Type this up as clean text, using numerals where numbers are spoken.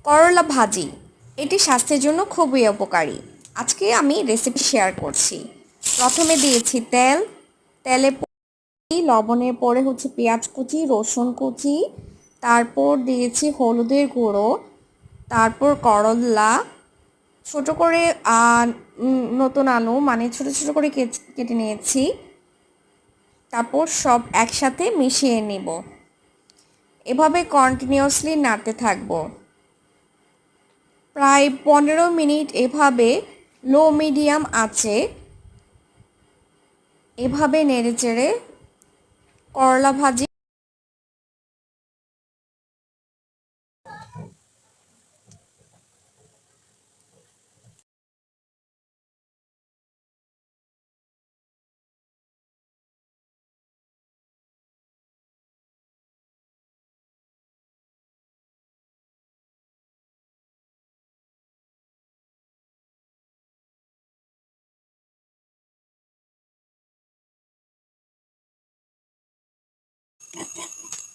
করলা ভাজি, এটি স্বাস্থ্যের জন্য খুবই উপকারী। আজকে আমি রেসিপি শেয়ার করছি। প্রথমে দিয়েছি তেল, তেলে লবণের পরে হচ্ছে পেঁয়াজ কুচি, রসুন কুচি, তারপর দিয়েছি হলুদের গুঁড়ো, তারপর করলা ছোট করে নতুন আলু মানে ছোট ছোট করে কেটে নিয়েছি। তারপর সব একসাথে মিশিয়ে নিব। এভাবে কন্টিনিউয়াসলি নাড়তে থাকবো প্রায় 15 মিনিট। এভাবে লো মিডিয়াম আঁচে এভাবে নেড়েচেড়ে করলা ভাজি।